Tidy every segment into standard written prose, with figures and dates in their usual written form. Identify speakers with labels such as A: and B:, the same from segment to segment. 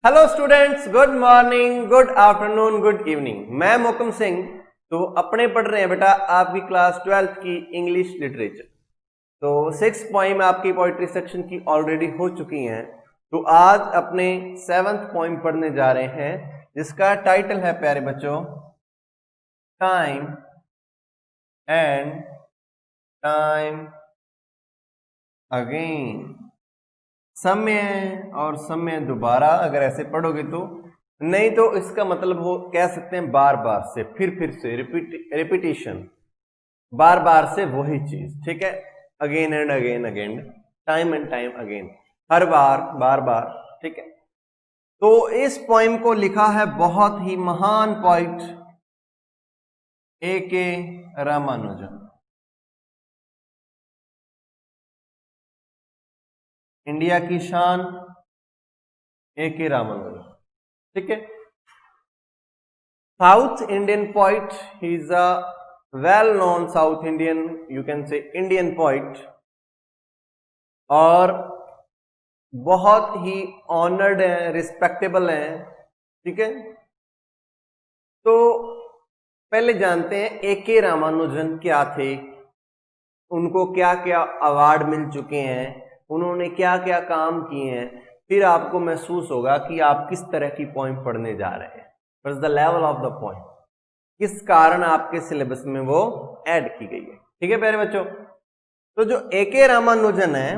A: Hello students, good morning, good afternoon, good evening. मैं मोहकम सिंह। तो अपने पढ़ रहे हैं बेटा आपकी क्लास 12th की इंग्लिश लिटरेचर। तो 6 पोइम आपकी पोइट्री सेक्शन की ऑलरेडी हो चुकी हैं। तो आज अपने 7th पोइम पढ़ने जा रहे हैं जिसका टाइटल है प्यारे बच्चों, टाइम एंड टाइम अगेन। समय और समय दोबारा, अगर ऐसे पढ़ोगे तो, नहीं तो इसका मतलब वो कह सकते हैं बार बार से, फिर से, रिपीटिशन, बार बार से वही चीज। ठीक है, again and again again, time and time again, हर बार, बार बार। ठीक है, तो इस पोइम को लिखा है बहुत ही महान पोइट A.K. रामानुजन। इंडिया की शान A.K. रामानुजन। ठीक है, south Indian poet, he is a well known south Indian, you can से इंडियन पोइट, और बहुत ही ऑनर्ड है, रिस्पेक्टेबल है। ठीक है, तो पहले जानते हैं A.K. रामानुजन क्या थे, उनको क्या क्या अवार्ड मिल चुके हैं, उन्होंने क्या क्या काम किए हैं, फिर आपको महसूस होगा कि आप किस तरह की पोइम पढ़ने जा रहे हैं। What is the level of the poem, किस कारण आपके सिलेबस में वो ऐड की गई है। ठीक है प्यारे बच्चों, तो जो A.K. रामानुजन है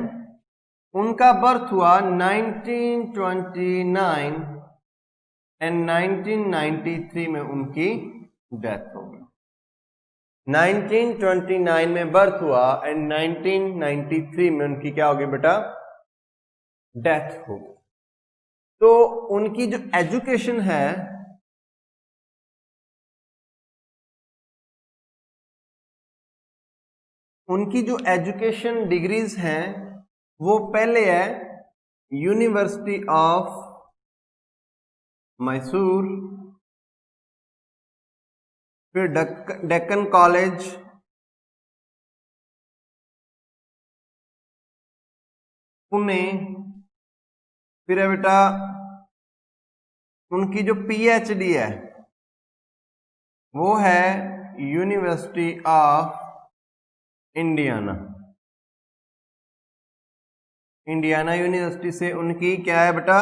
A: उनका बर्थ हुआ 1929 एंड 1993 में उनकी डेथ हो गई। 1929 में बर्थ हुआ एंड 1993 में उनकी क्या होगी बेटा, डेथ हो गई। तो उनकी जो एजुकेशन है, उनकी जो एजुकेशन डिग्रीज हैं वो पहले है यूनिवर्सिटी ऑफ मैसूर, फिर डेक्कन कॉलेज, पुणे, फिर है बेटा उनकी जो पीएचडी है वो है university of Indiana. Indiana university से उनकी क्या है बेटा,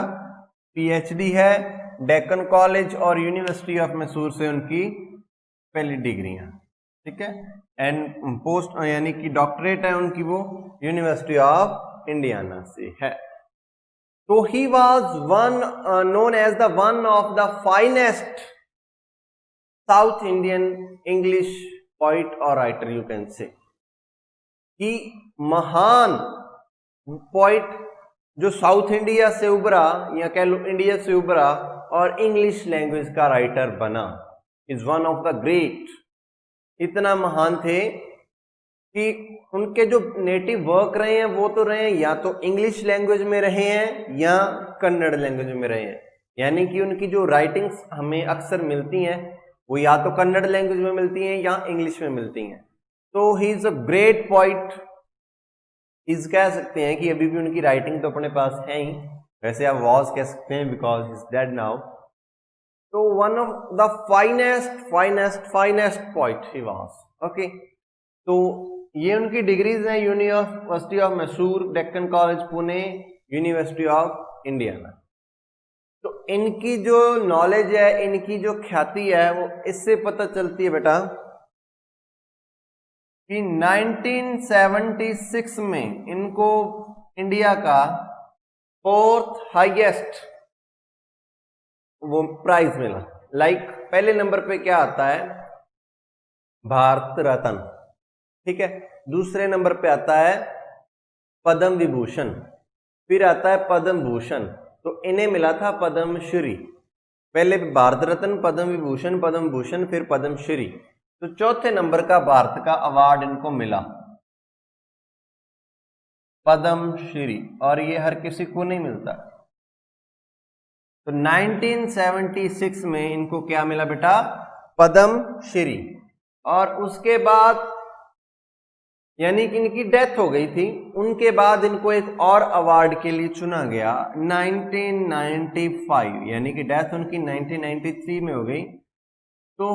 A: पीएचडी है। डेक्कन कॉलेज और यूनिवर्सिटी ऑफ मैसूर से उनकी पहली डिग्रियां। ठीक है, एंड पोस्ट यानी कि डॉक्टरेट है उनकी वो यूनिवर्सिटी ऑफ इंडियाना से है। तो he was one known as the one of the finest South Indian English poet और राइटर, यू कैन से, कि महान पोइट जो साउथ इंडिया से उभरा, या कह लो इंडिया से उभरा और इंग्लिश लैंग्वेज का राइटर बना, is one of the great. इतना महान थे कि उनके जो नेटिव वर्क रहे हैं वो तो रहे हैं या तो इंग्लिश लैंग्वेज में रहे हैं या कन्नड़ लैंग्वेज में रहे हैं, यानी कि उनकी जो राइटिंग्स हमें अक्सर मिलती हैं वो या तो कन्नड़ लैंग्वेज में मिलती हैं या इंग्लिश में मिलती हैं। तो he is a great poet, is कह सकते हैं कि अभी भी उनकी राइटिंग तो अपने पास है ही, वैसे आप वॉज कह सकते हैं बिकॉज इज डेड नाउ। तो one of the finest poet he was. Okay, तो ये उनकी डिग्रीज हैं university of Mysore, Deccan college Pune, university of Indiana. तो इनकी जो नॉलेज है, इनकी जो ख्याति है, वो इससे पता चलती है बेटा कि 1976 में इनको इंडिया का 4th हाईएस्ट वो प्राइज मिला। लाइक पहले नंबर पे क्या आता है, भारत रत्न। ठीक है, दूसरे नंबर पे आता है पद्म विभूषण, फिर आता है पद्म भूषण। तो इन्हें मिला था पद्मश्री, पहले भारत रत्न, पद्म विभूषण, पद्म भूषण, फिर पद्मश्री। तो चौथे नंबर का भारत का अवार्ड इनको मिला, पद्मश्री, और ये हर किसी को नहीं मिलता। तो 1976 में इनको क्या मिला बेटा, पद्मश्री। और उसके बाद यानी कि इनकी डेथ हो गई थी। उनके बाद इनको एक और अवार्ड के लिए चुना गया 1995, यानी कि डेथ उनकी 1993 में हो गई। तो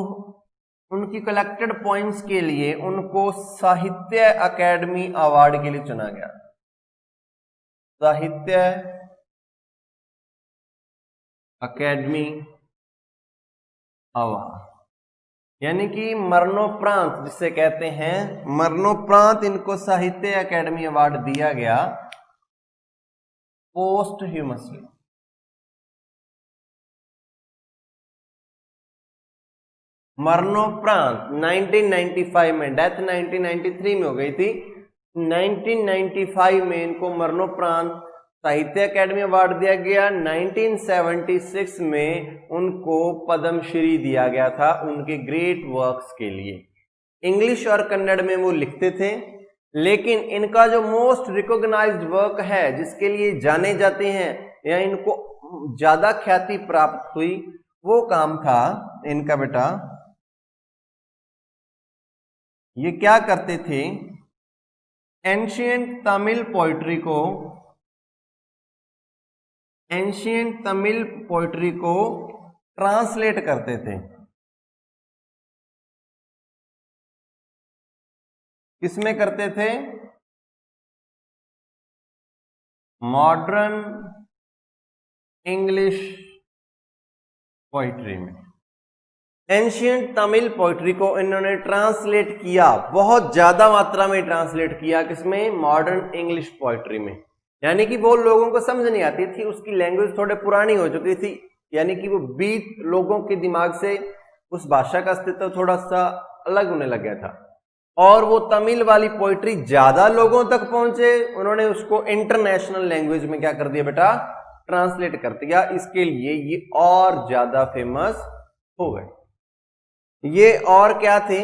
A: उनकी कलेक्टेड पॉइंट्स के लिए उनको साहित्य अकेडमी अवार्ड के लिए चुना गया। साहित्य अकेडमी अवार्ड, यानी कि मरणोपरांत जिसे कहते हैं, मरणोपरांत इनको साहित्य अकेडमी अवार्ड दिया गया पोस्टह्यूमसली। मरणोपरांत 1995 में, डेथ 1993 में हो गई थी, 1995 में इनको मरणोपरांत साहित्य अकेडमी अवार्ड दिया गया। 1976 में उनको पद्मश्री दिया गया था उनके ग्रेट वर्क्स के लिए। इंग्लिश और कन्नड़ में वो लिखते थे, लेकिन इनका जो मोस्ट रिकॉग्नाइज्ड वर्क है, जिसके लिए जाने जाते हैं या इनको ज्यादा ख्याति प्राप्त हुई, वो काम था इनका बेटा, ये क्या करते थे, एंशिएंट तमिल पोइट्री को, एंशिएंट तमिल पोइट्री को ट्रांसलेट करते थे। किसमें करते थे? मॉडर्न इंग्लिश पोइट्री में। एंशिएंट तमिल पोइट्री को इन्होंने ट्रांसलेट किया, बहुत ज्यादा मात्रा में ट्रांसलेट किया। किसमें? मॉडर्न इंग्लिश पोइट्री में। यानी कि वो लोगों को समझ नहीं आती थी, उसकी लैंग्वेज थोड़े पुरानी हो चुकी थी, यानी कि वो बीत लोगों के दिमाग से उस भाषा का अस्तित्व थोड़ा सा अलग होने लग गया था। और वो तमिल वाली पोइट्री ज्यादा लोगों तक पहुंचे, उन्होंने उसको इंटरनेशनल लैंग्वेज में क्या कर दिया बेटा? ट्रांसलेट कर दिया। इसके लिए ये और ज्यादा फेमस हो गए। ये और क्या थे?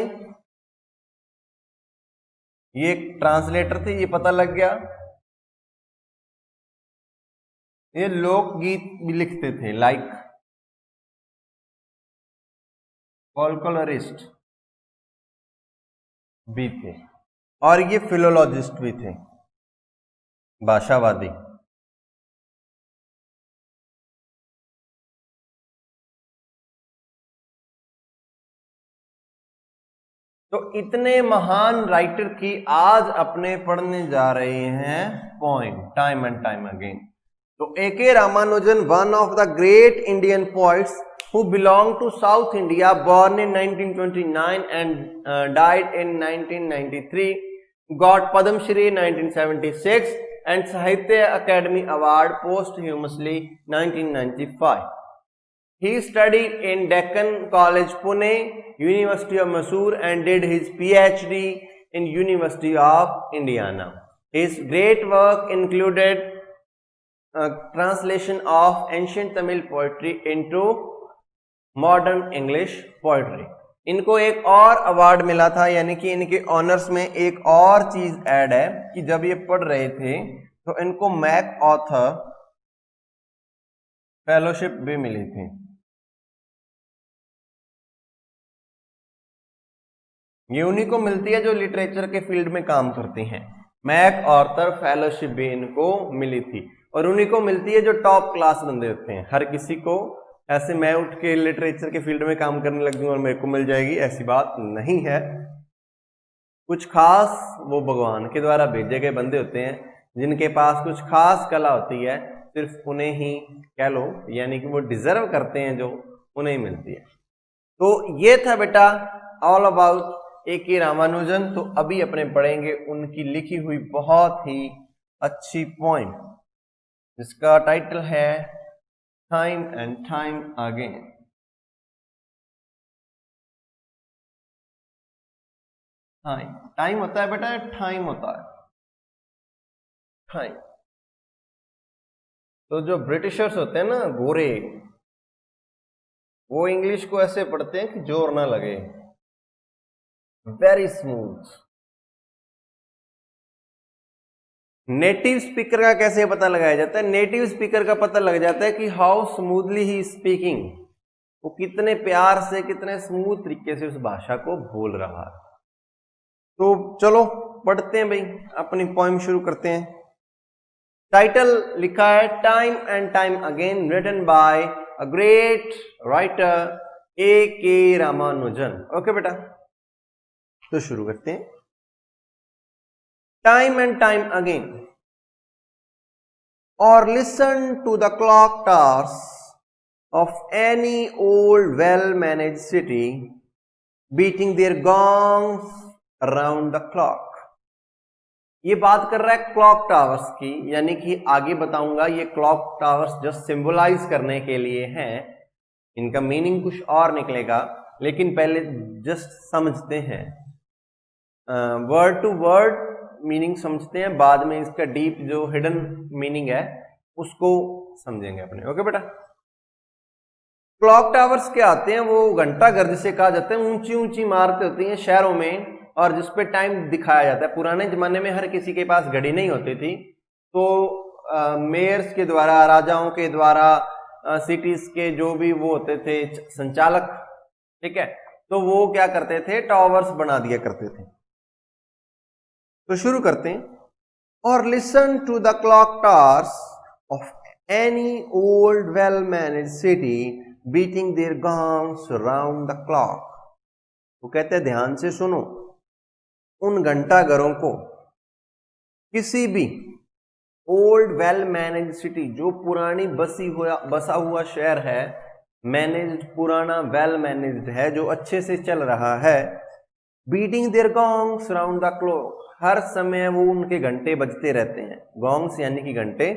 A: ये ट्रांसलेटर थे, ये पता लग गया। ये लोकगीत भी लिखते थे, लाइक फोल्कलोरिस्ट भी थे, और ये फिलोलॉजिस्ट भी थे, भाषावादी। तो इतने महान राइटर की आज अपने पढ़ने जा रहे हैं poem, time and time again. तो A.K. Ramanujan, one of the great Indian poets who belonged to South India, born in 1929 and died in 1993, got Padma Shri 1976 and Sahitya Academy Award posthumously 1995. He studied in Deccan College, Pune, University of Mysore, and did his PhD in University of Indiana. His great work included translation of ancient Tamil poetry into modern English poetry. इनको एक और award मिला था, यानी कि इनके honours में एक और चीज ऐड है कि जब ये पढ़ रहे थे तो इनको मैक ऑथर फेलोशिप भी मिली थी। ये उन्हीं को मिलती है जो लिटरेचर के फील्ड में काम करती हैं। मैक ऑथर फेलोशिप भी इनको मिली थी, और उन्हीं को मिलती है जो टॉप क्लास बंदे होते हैं। हर किसी को ऐसे मैं उठ के लिटरेचर के फील्ड में काम करने लग दूं और मेरे को मिल जाएगी, ऐसी बात नहीं है। कुछ खास वो भगवान के द्वारा भेजे गए बंदे होते हैं, जिनके पास कुछ खास कला होती है, सिर्फ उन्हें ही कह लो, यानी कि वो डिजर्व करते हैं, जो उन्हें ही मिलती है। तो ये था बेटा ऑल अबाउट A.K. रामानुजन। तो अभी अपने पढ़ेंगे उनकी लिखी हुई बहुत ही अच्छी पोएम, जिसका टाइटल है time and time again. Time होता है बेटा, टाइम होता है, टाइम। तो जो ब्रिटिशर्स होते हैं ना, गोरे, वो इंग्लिश को ऐसे पढ़ते हैं कि जोर ना लगे, वेरी स्मूथ। नेटिव स्पीकर का कैसे पता लगाया जाता है? नेटिव स्पीकर का पता लग जाता है कि हाउ स्मूथली ही स्पीकिंग, वो कितने प्यार से, कितने स्मूथ तरीके से उस भाषा को बोल रहा है। तो चलो पढ़ते हैं भाई, अपनी पोएम शुरू करते हैं। टाइटल लिखा है time and time again, written by a great writer A.K. Ramanujan. Okay बेटा, तो शुरू करते हैं। टाइम एंड टाइम अगेन, और listen to the clock towers of any old well-managed city beating their gongs around the clock। ये बात कर रहा है क्लॉक टावर्स की, यानी कि आगे बताऊंगा ये क्लॉक टावर्स जस्ट सिंबलाइज करने के लिए हैं, इनका मीनिंग कुछ और निकलेगा, लेकिन पहले जस्ट समझते हैं, वर्ड टू वर्ड मीनिंग समझते हैं, बाद में इसका डीप जो हिडन मीनिंग है उसको समझेंगे अपने। ओके बेटा, क्लॉक टावर्स क्या आते हैं, वो घंटा घर जिसे कहा जाता है, ऊंची ऊंची इमारतें होती हैं शहरों में और जिसपे टाइम दिखाया जाता है। पुराने जमाने में हर किसी के पास घड़ी नहीं होती थी, तो मेयर्स के द्वारा, राजाओं के द्वारा, सिटीज के जो भी वो होते थे संचालक, ठीक है, तो वो क्या करते थे, टावर्स बना दिया करते थे। तो शुरू करते हैं। और listen to the clock towers of any old well managed city beating their gongs around the clock। वो कहते हैं ध्यान से सुनो, उन घंटा घरों को किसी भी ओल्ड वेल मैनेज सिटी, जो पुरानी बसा हुआ शहर है, मैनेज्ड पुराना, वेल मैनेज्ड है, जो अच्छे से चल रहा है, beating their gongs around the clock, हर समय वो उनके घंटे बजते रहते हैं। गॉन्ग्स यानी कि घंटे,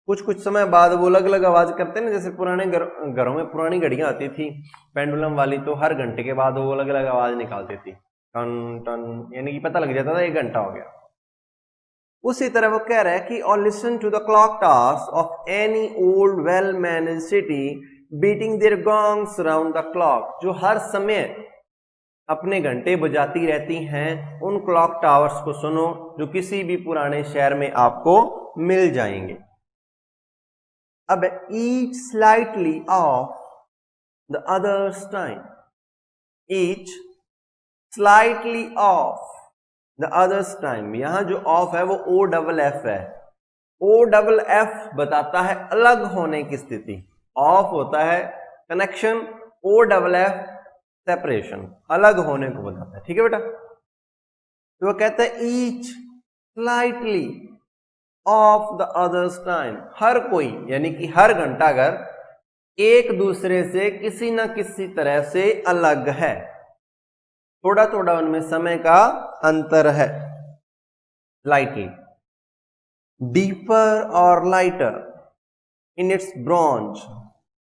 A: कुछ समय बाद वो अलग अलग आवाज करते हैं ना, जैसे पुराने घरों में पुरानी घड़ियां आती थी पेंडुलम वाली, तो हर घंटे के बाद वो अलग अलग आवाज निकालती थी, टन टन, यानी कि पता लग जाता था 1 घंटा हो गया। उसी तरह वो कह रहा है कि और listen to the clock towers of any old well managed city beating their gongs around the clock, जो हर समय अपने घंटे बजाती रहती हैं, उन क्लॉक टावर्स को सुनो जो किसी भी पुराने शहर में आपको मिल जाएंगे। अब each slightly off the other's time, each slightly off the other's time, यहां जो ऑफ है वो OFF है। OFF बताता है अलग होने की स्थिति, ऑफ होता है कनेक्शन, OFF सेपरेशन, अलग होने को बताता है। ठीक है बेटा, तो वो कहता है each slightly off the others time, हर कोई यानी कि हर घंटा घर एक दूसरे से किसी ना किसी तरह से अलग है, थोड़ा थोड़ा उनमें समय का अंतर है। लाइटली, डीपर और लाइटर इन इट्स ब्रॉन्ज,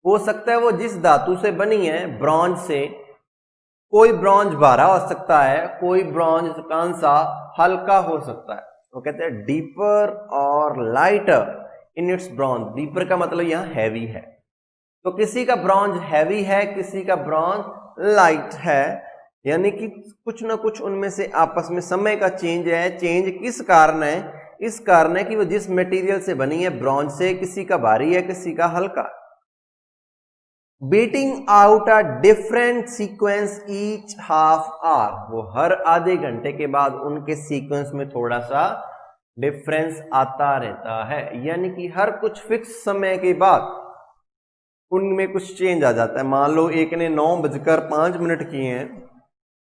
A: हो सकता है वो जिस धातु से बनी है, ब्रॉन्ज से, कोई ब्रॉन्ज भारा हो सकता है, कोई ब्रॉन्ज कांसा हल्का हो सकता है। वो कहते हैं डीपर और lighter in its bronze, deeper का मतलब यहां हैवी है, तो किसी का ब्रॉन्ज हैवी है, किसी का ब्रॉन्ज लाइट है, यानी कि कुछ ना कुछ उनमें से आपस में समय का चेंज है। चेंज किस कारण है, इस कारण है कि वो जिस मटेरियल से बनी है, ब्रॉन्ज से, किसी का भारी है, किसी का हल्का। Beating out a different sequence each half hour, वो हर आधे घंटे के बाद उनके सीक्वेंस में थोड़ा सा डिफरेंस आता रहता है, यानी कि हर कुछ फिक्स समय के बाद उनमें कुछ चेंज आ जाता है। मान लो एक ने 9:05 किए हैं,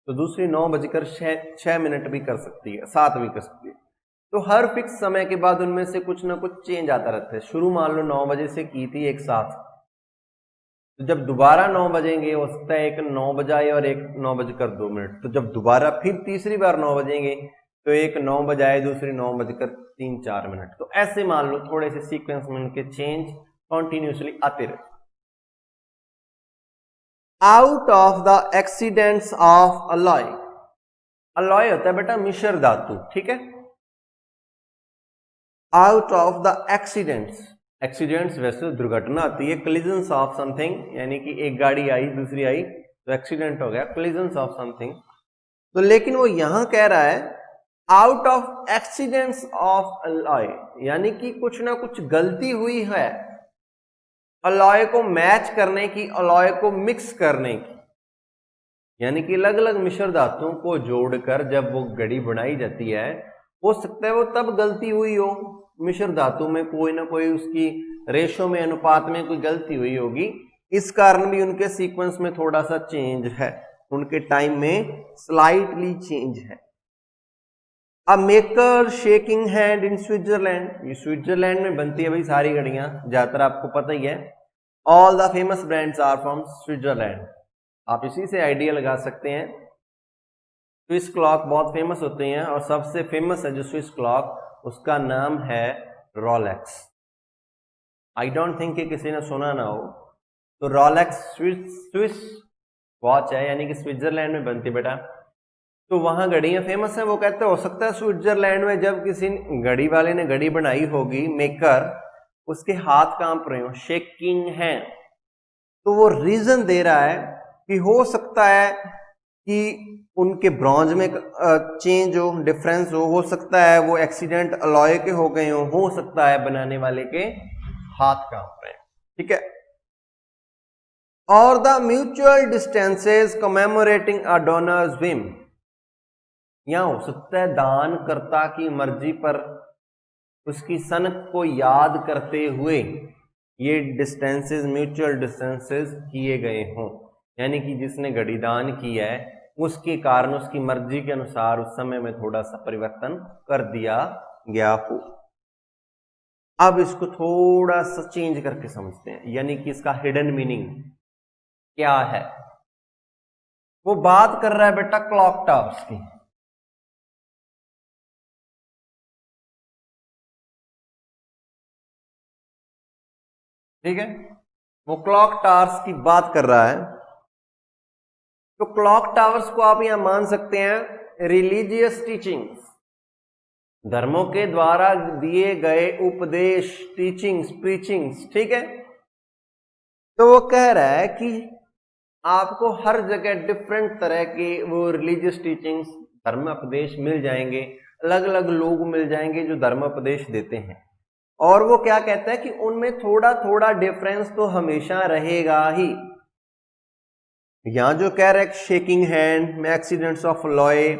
A: तो दूसरी 9:06 भी कर सकती है, 7 भी कर सकती है, तो हर फिक्स समय के बाद उनमें से कुछ ना कुछ चेंज आता रहता है। शुरू मान लो 9 बजे से की थी एक साथ, तो जब दोबारा 9 बजेंगे, हो सकता है एक 9 बजाए और एक 9:02, तो जब दोबारा फिर तीसरी बार 9 बजेंगे तो एक 9 बजाए, दूसरी 9:03-4, तो ऐसे मान लो थोड़े से सीक्वेंस में उनके चेंज कॉन्टिन्यूसली आते रहते। Out of the accidents of alloy, alloy होता है बेटा मिश्र धातु, ठीक है। Out of the accidents, accidents वैसे दुर्घटना आती है, कोलिजन्स ऑफ समथिंग, यानी कि एक गाड़ी आई दूसरी आई तो एक्सीडेंट हो गया, कोलिजन्स ऑफ समथिंग। तो लेकिन वो यहां कह रहा है out of accidents of alloy, यानी कि कुछ ना कुछ गलती हुई है अलॉय को मैच करने की, अलॉय को मिक्स करने की। यानी कि अलग अलग मिश्र धातुओं को जोड़कर जब वो घड़ी बनाई जाती है, हो सकता है वो तब गलती हुई हो, मिश्र धातु में कोई ना कोई उसकी रेशो में, अनुपात में कोई गलती हुई होगी, इस कारण भी उनके सीक्वेंस में थोड़ा सा चेंज है, उनके टाइम में स्लाइटली चेंज है। अ maker shaking hand in Switzerland, ये स्विट्जरलैंड में बनती है भाई सारी घड़ियां, ज्यादातर आपको पता ही है। All the famous brands are from Switzerland, आप इसी से आइडिया लगा सकते हैं। स्विस क्लॉक बहुत फेमस होते हैं और सबसे फेमस है जो स्विस क्लॉक, उसका नाम है रोलेक्स। आई डोंट थिंक कि किसी ने सुना ना हो। तो रोलेक्स स्विस वॉच है, यानी कि स्विट्जरलैंड में बनती बेटा। तो वहां घड़ियां फेमस है। वो कहते हो सकता है स्विट्जरलैंड में जब किसी घड़ी वाले ने घड़ी बनाई होगी, मेकर, उसके हाथ कांप रहे हो, शेकिंग है, तो वो रीजन दे रहा है कि हो सकता है कि उनके ब्रॉन्ज में चेंज हो, डिफरेंस हो सकता है वो एक्सीडेंट अलॉय के हो गए हो सकता है बनाने वाले के हाथ कांप रहे हैं, ठीक है। और the mutual distances commemorating a donor's whim, यहां हो सकता है दानकर्ता की मर्जी पर उसकी सनक को याद करते हुए ये डिस्टेंसेस, म्यूचुअल डिस्टेंसेस किए गए हों, यानी कि जिसने घड़ी दान की है उसके कारण उसकी मर्जी के अनुसार उस समय में थोड़ा सा परिवर्तन कर दिया गया हो। अब इसको थोड़ा सा चेंज करके समझते हैं, यानी कि इसका हिडन मीनिंग क्या है। वो बात कर रहा है बेटा क्लॉक टावर्स की। ठीक है, वो क्लॉक टावर्स की बात कर रहा है। तो क्लॉक टावर्स को आप यहां मान सकते हैं रिलीजियस टीचिंग्स, धर्मों के द्वारा दिए गए उपदेश, टीचिंग्स, प्रीचिंग्स, ठीक है। तो वो कह रहा है कि आपको हर जगह डिफरेंट तरह के वो रिलीजियस टीचिंग्स, धर्म उपदेश मिल जाएंगे, अलग अलग लोग मिल जाएंगे जो धर्म उपदेश देते हैं। और वो क्या कहता है कि उनमें थोड़ा थोड़ा डिफरेंस तो हमेशा रहेगा ही। यहां जो कह रहा है शेकिंग हैंड में एक्सीडेंट्स ऑफ लॉय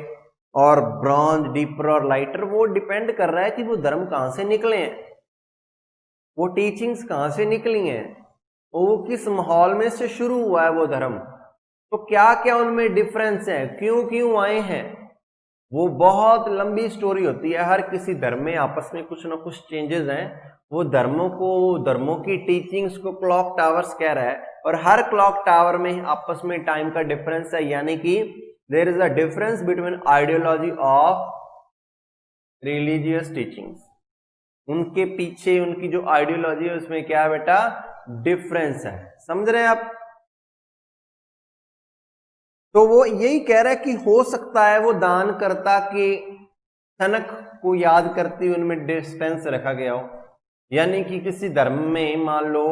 A: और ब्रॉन्ज, डीपर और लाइटर, वो डिपेंड कर रहा है कि वो धर्म कहां से निकले हैं, वो टीचिंग्स कहां से निकली हैं, वो किस माहौल में से शुरू हुआ है वो धर्म, तो क्या क्या उनमें डिफरेंस है, क्यों क्यों आए हैं। वो बहुत लंबी स्टोरी होती है। हर किसी धर्म में आपस में कुछ ना कुछ चेंजेस हैं। वो धर्मों की टीचिंग्स को क्लॉक टावर्स कह रहा है, और हर क्लॉक टावर में आपस में टाइम का डिफरेंस है, यानी कि there is a difference between ideology of religious teachings. उनके पीछे उनकी जो आइडियोलॉजी है उसमें क्या है बेटा, डिफरेंस है। समझ रहे हैं आप। तो वो यही कह रहा है कि हो सकता है वो दानकर्ता के सनक को याद करते हुए उनमें डिस्टेंस रखा गया हो, यानी कि किसी धर्म में मान लो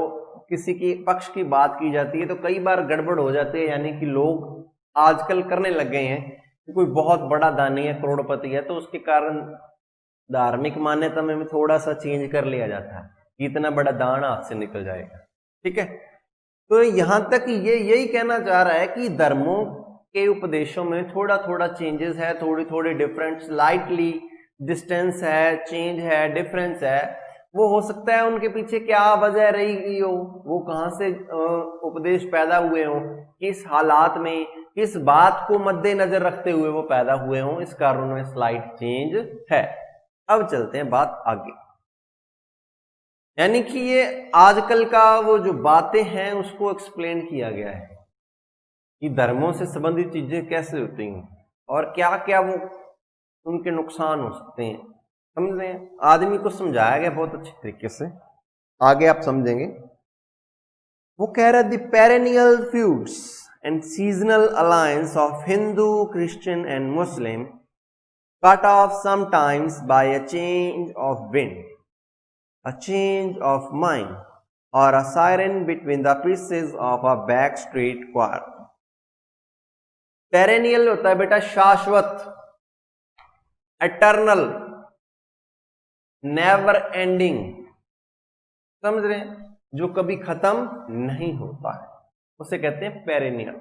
A: किसी के पक्ष की बात की जाती है तो कई बार गड़बड़ हो जाती है, यानी कि लोग आजकल करने लग गए हैं कि कोई बहुत बड़ा दानी है, करोड़पति है, तो उसके कारण धार्मिक मान्यता में थोड़ा सा चेंज कर लिया जाता है कि इतना बड़ा दान हाथ से निकल जाएगा, ठीक है। तो यहां तक ये यही कहना चाह रहा है कि धर्मों के उपदेशों में थोड़ा थोड़ा चेंजेस है, थोड़ी थोड़ी डिफरेंट, स्लाइटली डिस्टेंस है, चेंज है, डिफरेंस है। वो हो सकता है उनके पीछे क्या वजह रही हो, वो कहां से उपदेश पैदा हुए हो, किस हालात में, किस बात को मद्देनजर रखते हुए वो पैदा हुए हो, इस कारण में स्लाइट चेंज है। अब चलते हैं बात आगे, यानी कि ये आजकल का वो जो बातें हैं उसको एक्सप्लेन किया गया है कि धर्मों से संबंधित चीजें कैसे होती हैं और क्या क्या वो उनके नुकसान हो सकते हैं। समझ रहे हैं, आदमी को समझाया गया बहुत अच्छे तरीके से, आगे आप समझेंगे। वो कह रहा है the perennial feuds and seasonal alliance of Hindu, Christian and Muslim cut off sometimes by a change of wind, a change of mind, or a siren between the pieces of a backstreet choir. Perennial होता है बेटा शाश्वत, eternal, never ending, समझ रहे हैं, जो कभी खत्म नहीं होता है, उसे कहते हैं पेरेनियल।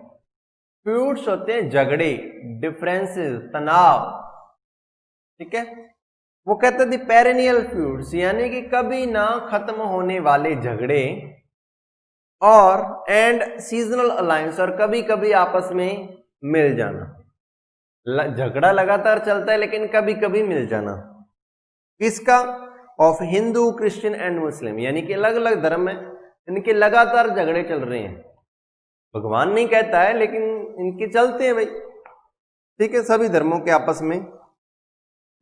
A: फ्यूड्स होते हैं झगड़े, डिफरेंसेस, तनाव, ठीक है। वो कहते थे पेरेनियल फ्यूड्स, यानी कि कभी ना खत्म होने वाले झगड़े, और एंड सीजनल अलायंस, और कभी कभी आपस में मिल जाना। झगड़ा लगातार चलता है लेकिन कभी कभी मिल जाना। किसका? Of Hindu, Christian and Muslim, यानी कि अलग अलग धर्म है, इनके लगातार झगड़े चल रहे हैं। भगवान नहीं कहता है लेकिन इनके चलते हैं भाई, ठीक है, सभी धर्मों के आपस में।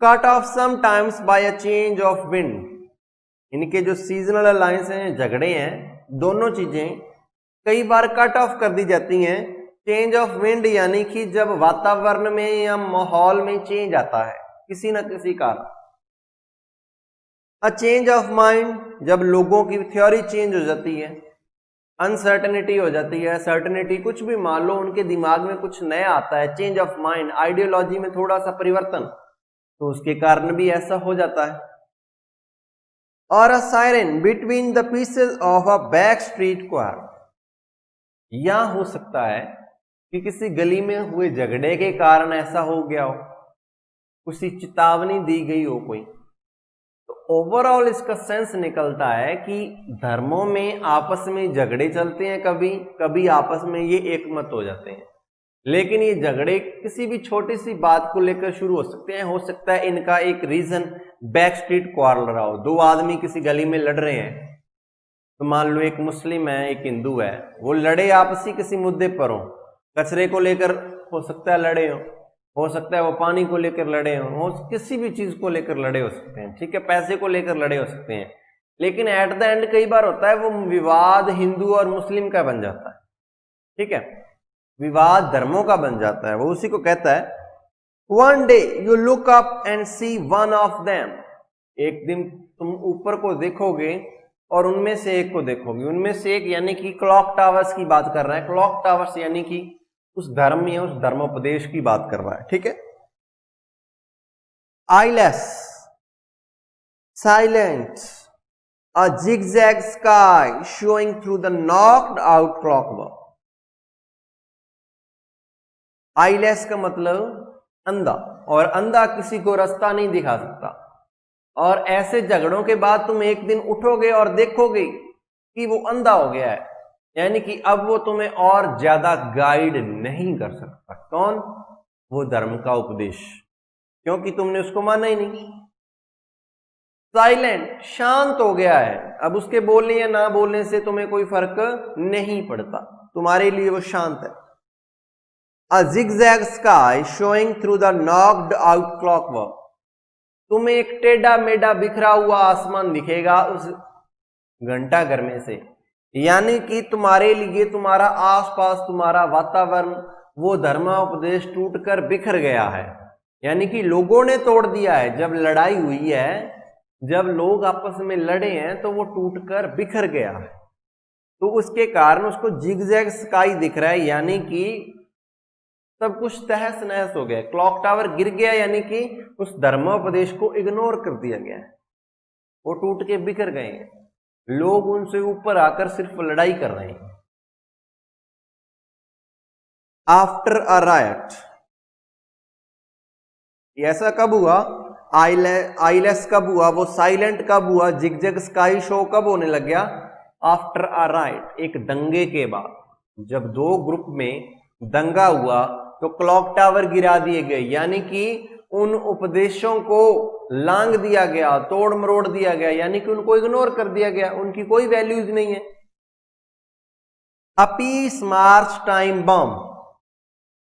A: Cut off some times by a change of wind, इनके जो सीजनल अलायंस हैं, झगड़े हैं, दोनों चीजें कई बार कट ऑफ कर दी जाती हैं। चेंज ऑफ विंड यानी कि जब वातावरण में या माहौल में चेंज आता है किसी न किसी कारण। अ चेंज ऑफ माइंड, जब लोगों की थ्योरी चेंज हो जाती है। अनसर्टेनिटी हो जाती है, सर्टेनिटी, कुछ भी मान लो उनके दिमाग में कुछ नया आता है। चेंज ऑफ माइंड, आइडियोलॉजी में थोड़ा सा परिवर्तन, तो उसके कारण भी ऐसा हो जाता है। और a siren between the pieces of a back street quarrel, या हो सकता है कि किसी गली में हुए झगड़े के कारण ऐसा हो गया हो, उसी चेतावनी दी गई हो कोई। तो ओवरऑल इसका सेंस निकलता है कि धर्मों में आपस में झगड़े चलते हैं, कभी कभी आपस में ये एकमत हो जाते हैं, लेकिन ये झगड़े किसी भी छोटी सी बात को लेकर शुरू हो सकते हैं। हो सकता है इनका एक रीजन बैक स्ट्रीट क्वारल रहा हो, दो आदमी किसी गली में लड़ रहे हैं, तो मान लो एक मुस्लिम है एक हिंदू है, वो लड़े आपसी किसी मुद्दे पर हो, कचरे को लेकर हो सकता है लड़े हो सकता है वो पानी को लेकर लड़े हो किसी भी चीज को लेकर लड़े हो सकते हैं, ठीक है, पैसे को लेकर लड़े हो सकते हैं। लेकिन एट द एंड कई बार होता है वो विवाद हिंदू और मुस्लिम का बन जाता है, ठीक है, विवाद धर्मों का बन जाता है। वो उसी को कहता है one day you look up and see one of them, एक दिन तुम ऊपर को देखोगे और उनमें से एक को देखोगे। उनमें से एक यानी कि क्लॉक टावर्स की बात कर रहा है। क्लॉक टावर्स यानी कि उस धर्म या उस धर्मोपदेश की बात कर रहा है, ठीक है। Eyeless, silent, a zigzag sky showing through the knocked out clockwork. Eyeless का मतलब अंधा, और अंधा किसी को रास्ता नहीं दिखा सकता। और ऐसे झगड़ों के बाद तुम एक दिन उठोगे और देखोगे कि वो अंधा हो गया है, यानी कि अब वो तुम्हें और ज्यादा गाइड नहीं कर सकता। कौन? वो धर्म का उपदेश, क्योंकि तुमने उसको माना ही नहीं। साइलेंट, शांत हो गया है, अब उसके बोलने या ना बोलने से तुम्हें कोई फर्क नहीं पड़ता, तुम्हारे लिए वो शांत है। A zigzag sky showing through the knocked out clockwork, तुम्हें एक टेढ़ा मेढ़ा बिखरा हुआ आसमान दिखेगा उस घंटा घर में से, यानी कि तुम्हारे लिए तुम्हारा आसपास तुम्हारा वातावरण वो धर्मोपदेश टूटकर बिखर गया है, यानी कि लोगों ने तोड़ दिया है। जब लड़ाई हुई है, जब लोग आपस में लड़े हैं तो वो टूटकर बिखर गया है, तो उसके कारण उसको जिगजैग स्काई दिख रहा है, यानी कि सब कुछ तहस नहस हो गया। क्लॉक टावर गिर गया, यानी कि उस धर्मोपदेश को इग्नोर कर दिया गया है, वो टूट के बिखर गए हैं, लोग उनसे ऊपर आकर सिर्फ लड़ाई कर रहे हैं। आफ्टर अ रायट, ऐसा कब हुआ? आईलेस कब हुआ? वो साइलेंट कब हुआ? जिगजैग स्काई शो कब होने लग गया? आफ्टर अ राइट, एक दंगे के बाद। जब दो ग्रुप में दंगा हुआ तो क्लॉक टावर गिरा दिए गए, यानी कि उन उपदेशों को लांग दिया गया, तोड़ मरोड़ दिया गया, यानी कि उनको इग्नोर कर दिया गया, उनकी कोई वैल्यूज नहीं है। A peace march time bomb,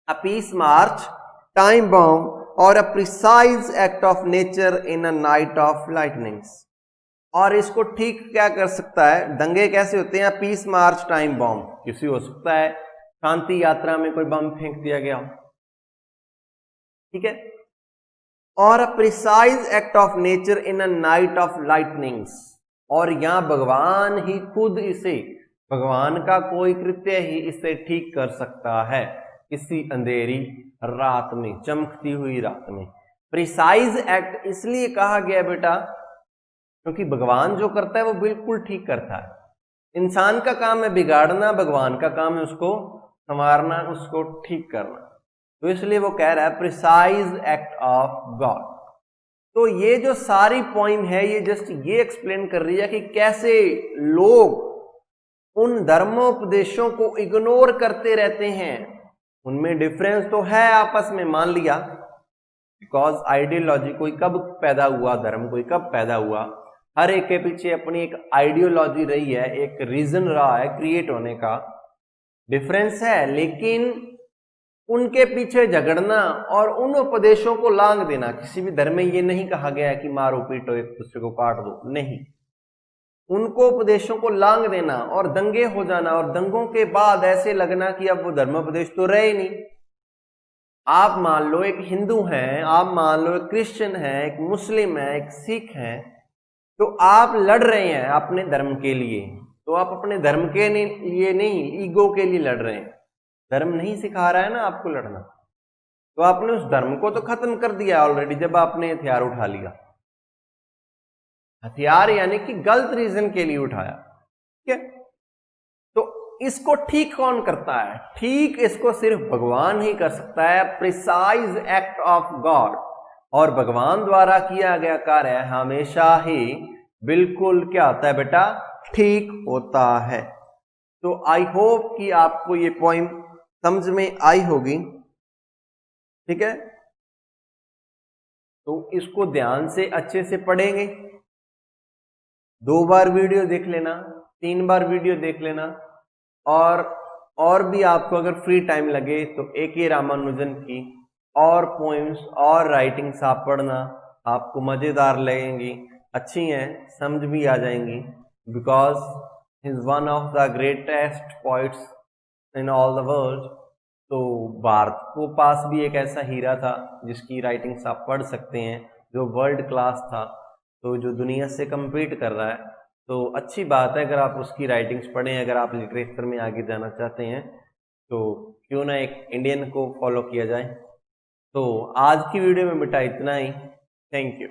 A: a peace march time bomb और a precise act of nature in a night of lightnings. और इसको ठीक क्या कर सकता है? दंगे कैसे होते हैं? पीस मार्च टाइम बम, किसी हो सकता है शांति यात्रा में कोई बम फेंक दिया गया, ठीक है। और a precise act of nature in a night of lightnings, और यहां भगवान ही खुद इसे, भगवान का कोई कृत्य ही इसे ठीक कर सकता है, किसी अंधेरी रात में, चमकती हुई रात में। प्रिसाइज एक्ट इसलिए कहा गया बेटा क्योंकि भगवान जो करता है वो बिल्कुल ठीक करता है। इंसान का काम है बिगाड़ना, भगवान का काम है उसको संवारना, उसको ठीक करना। तो इसलिए वो कह रहा है प्रिसाइज एक्ट ऑफ गॉड। तो ये जो सारी पॉइंट है ये जस्ट ये एक्सप्लेन कर रही है कि कैसे लोग उन धर्मोपदेशों को इग्नोर करते रहते हैं। उनमें डिफरेंस तो है आपस में, मान लिया, बिकॉज आइडियोलॉजी कोई कब पैदा हुआ, धर्म कोई कब पैदा हुआ, हर एक के पीछे अपनी एक आइडियोलॉजी रही है, एक रीजन रहा है क्रिएट होने का, डिफरेंस है। लेकिन उनके पीछे झगड़ना और उन उपदेशों को लांग देना, किसी भी धर्म में ये नहीं कहा गया है कि मारो पीटो एक दूसरे को काट दो, नहीं, उनको उपदेशों को लांग देना और दंगे हो जाना, और दंगों के बाद ऐसे लगना कि अब वो धर्मोपदेश तो रहे नहीं। आप मान लो एक हिंदू हैं, आप मान लो एक क्रिश्चियन है, एक मुस्लिम है, एक सिख है, तो आप लड़ रहे हैं अपने धर्म के लिए, तो आप अपने धर्म के लिए नहीं, ईगो के लिए लड़ रहे हैं। धर्म नहीं सिखा रहा है ना आपको लड़ना, तो आपने उस धर्म को तो खत्म कर दिया ऑलरेडी जब आपने हथियार उठा लिया। हथियार यानी कि गलत रीजन के लिए उठाया, ठीक है। तो इसको ठीक कौन करता है? ठीक इसको सिर्फ भगवान ही कर सकता है, प्रिसाइज एक्ट ऑफ गॉड। और भगवान द्वारा किया गया कार्य हमेशा ही बिल्कुल क्या होता है बेटा? ठीक होता है। तो आई होप कि आपको ये पॉइंट समझ में आई होगी, ठीक है। तो इसको ध्यान से अच्छे से पढ़ेंगे, 2 बार वीडियो देख लेना, 3 बार वीडियो देख लेना, और भी आपको अगर फ्री टाइम लगे तो A.K. रामानुजन की और पोएम्स और राइटिंग्स आप पढ़ना, आपको मजेदार लगेंगी, अच्छी हैं, समझ भी आ जाएंगी, because he is one of the greatest poets in all the world. तो भारत को पास भी एक ऐसा हीरा था जिसकी राइटिंग्स आप पढ़ सकते हैं, जो वर्ल्ड क्लास था, तो जो दुनिया से compete कर रहा है। तो अच्छी बात है अगर आप उसकी राइटिंग्स पढ़ें, अगर आप लिटरेचर में आगे जाना चाहते हैं तो क्यों ना एक इंडियन को फॉलो किया जाए। तो आज की वीडियो में बेटा इतना ही, थैंक यू।